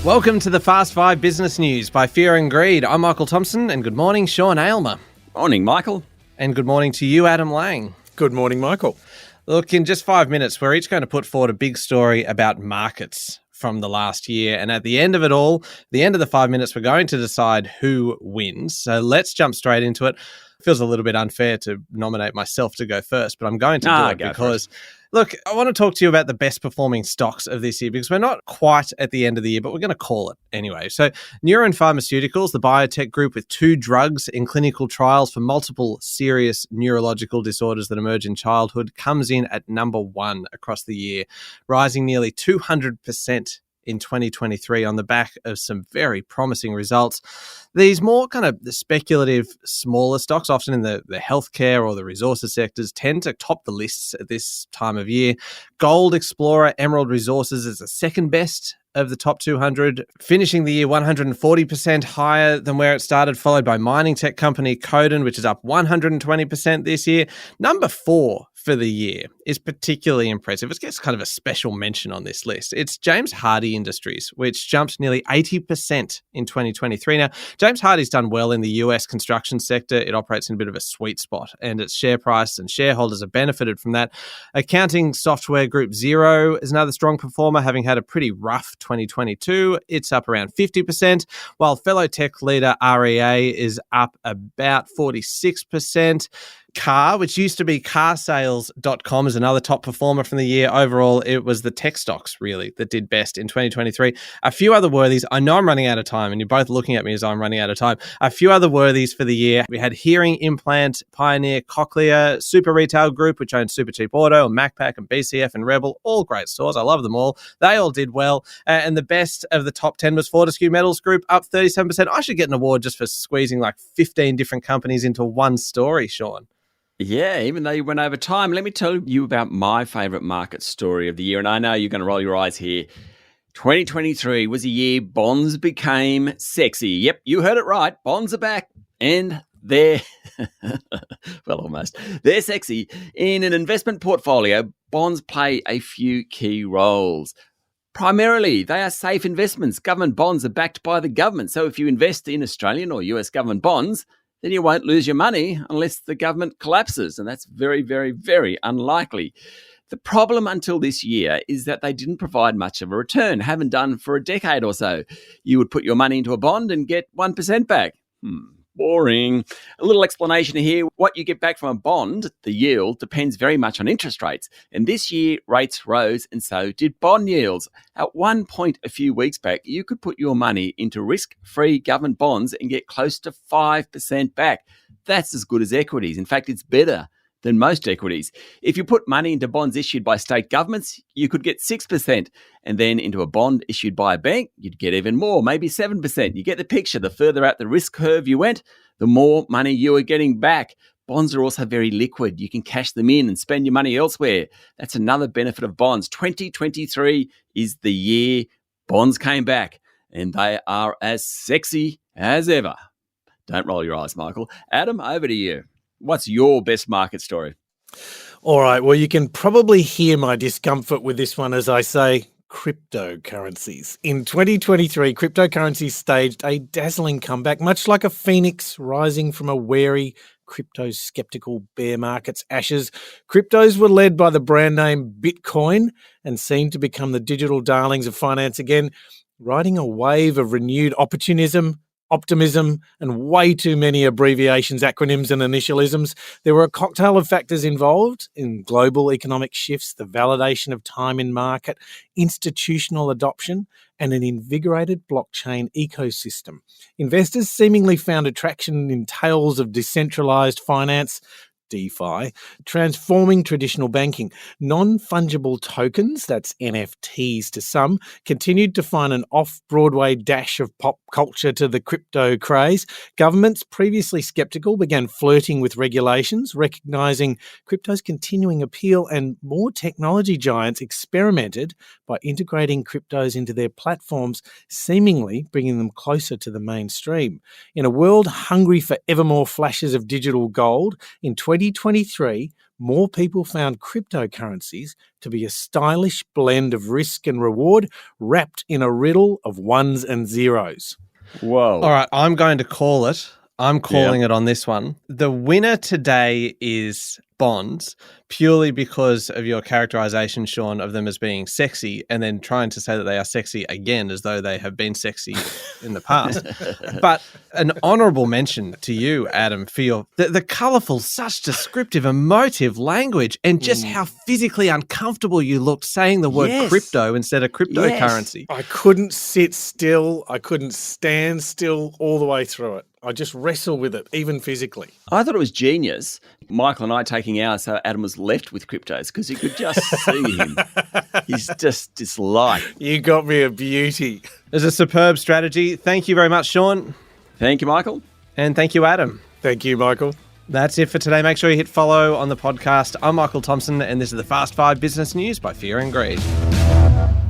Welcome to the Fast Five Business News by Fear and Greed. I'm Michael Thompson, and good morning, Sean Aylmer. Morning, Michael. And good morning to you, Adam Lang. Good morning, Michael. Look, in just 5 minutes, we're each going to put forward a big story about markets from the last year. And at the end of it all, the end of the 5 minutes, we're going to decide who wins. So let's jump straight into it. It feels a little bit unfair to nominate myself to go first, but I'm going to do it because, look, I want to talk to you about the best performing stocks of this year because we're not quite at the end of the year, but we're going to call it anyway. So Neuron Pharmaceuticals, the biotech group with 2 drugs in clinical trials for multiple serious neurological disorders that emerge in childhood, comes in at number 1 across the year, rising nearly 200% in 2023 on the back of some very promising results. These more kind of speculative, smaller stocks, often in the healthcare or the resources sectors, tend to top the lists at this time of year. Gold Explorer Emerald Resources is the second best of the top 200, finishing the year 140% higher than where it started, followed by mining tech company Codan, which is up 120% this year. Number 4 for the year is particularly impressive. It gets kind of a special mention on this list. It's James Hardie Industries, which jumped nearly 80% in 2023. Now, James Hardie's done well in the US construction sector. It operates in a bit of a sweet spot, and its share price and shareholders have benefited from that. Accounting software group Xero is another strong performer, having had a pretty rough 2022. It's up around 50%, while fellow tech leader REA is up about 46%. Car, which used to be carsales.com, is another top performer from the year. Overall, it was the tech stocks, really, that did best in 2023. A few other worthies. I know I'm running out of time, and you're both looking at me as I'm running out of time. A few other worthies for the year. We had Hearing Implant, Pioneer Cochlear, Super Retail Group, which owns Super Cheap Auto, and Macpac, and BCF, and Rebel. All great stores. I love them all. They all did well. And the best of the top 10 was Fortescue Metals Group, up 37%. I should get an award just for squeezing like 15 different companies into one story, Sean. Yeah, even though you went over time, let me tell you about my favourite market story of the year. And I know you're going to roll your eyes here. 2023 was a year bonds became sexy. Yep, you heard it right. Bonds are back. And they're, well, almost. They're sexy. In an investment portfolio, bonds play a few key roles. Primarily, they are safe investments. Government bonds are backed by the government. So if you invest in Australian or US government bonds, then you won't lose your money unless the government collapses. And that's very, very, very unlikely. The problem until this year is that they didn't provide much of a return, haven't done for a decade or so. You would put your money into a bond and get 1% back. Boring. A little explanation here. What you get back from a bond, the yield, depends very much on interest rates. And this year, rates rose and so did bond yields. At one point a few weeks back, you could put your money into risk-free government bonds and get close to 5% back. That's as good as equities. In fact, it's better than most equities. If you put money into bonds issued by state governments, you could get 6%. And then into a bond issued by a bank, you'd get even more, maybe 7%. You get the picture. The further out the risk curve you went, the more money you were getting back. Bonds are also very liquid. You can cash them in and spend your money elsewhere. That's another benefit of bonds. 2023 is the year bonds came back, and they are as sexy as ever. Don't roll your eyes, Michael. Adam, over to you. What's your best market story? All right. Well, you can probably hear my discomfort with this one as I say cryptocurrencies. In 2023, cryptocurrencies staged a dazzling comeback, much like a phoenix rising from a wary, crypto-skeptical bear market's ashes. Cryptos were led by the brand name Bitcoin and seemed to become the digital darlings of finance again, riding a wave of renewed opportunism, optimism, and way too many abbreviations, acronyms, and initialisms. There were a cocktail of factors involved in global economic shifts, the validation of time in market, institutional adoption, and an invigorated blockchain ecosystem. Investors seemingly found attraction in tales of decentralized finance, DeFi, transforming traditional banking. Non-fungible tokens, that's NFTs to some, continued to find an off-Broadway dash of pop culture to the crypto craze. Governments, previously skeptical, began flirting with regulations, recognizing crypto's continuing appeal, and more technology giants experimented by integrating cryptos into their platforms, seemingly bringing them closer to the mainstream. In a world hungry for ever more flashes of digital gold, in 2023, more people found cryptocurrencies to be a stylish blend of risk and reward wrapped in a riddle of ones and zeros. Whoa. All right, I'm going to call it. I'm calling it on this one. The winner today is bonds, purely because of your characterization, Sean, of them as being sexy and then trying to say that they are sexy again as though they have been sexy in the past. But an honourable mention to you, Adam, for your the colourful, such descriptive, emotive language and just how physically uncomfortable you looked saying the word crypto instead of cryptocurrency. I couldn't sit still. I couldn't stand still all the way through it. I just wrestle with it, even physically. I thought it was genius. Michael and I taking ours, so Adam was left with cryptos because you could just see him. He's just disliked. You got me a beauty. It's a superb strategy. Thank you very much, Sean. Thank you, Michael. And thank you, Adam. Thank you, Michael. That's it for today. Make sure you hit follow on the podcast. I'm Michael Thompson, and this is the Fast 5 Business News by Fear and Greed.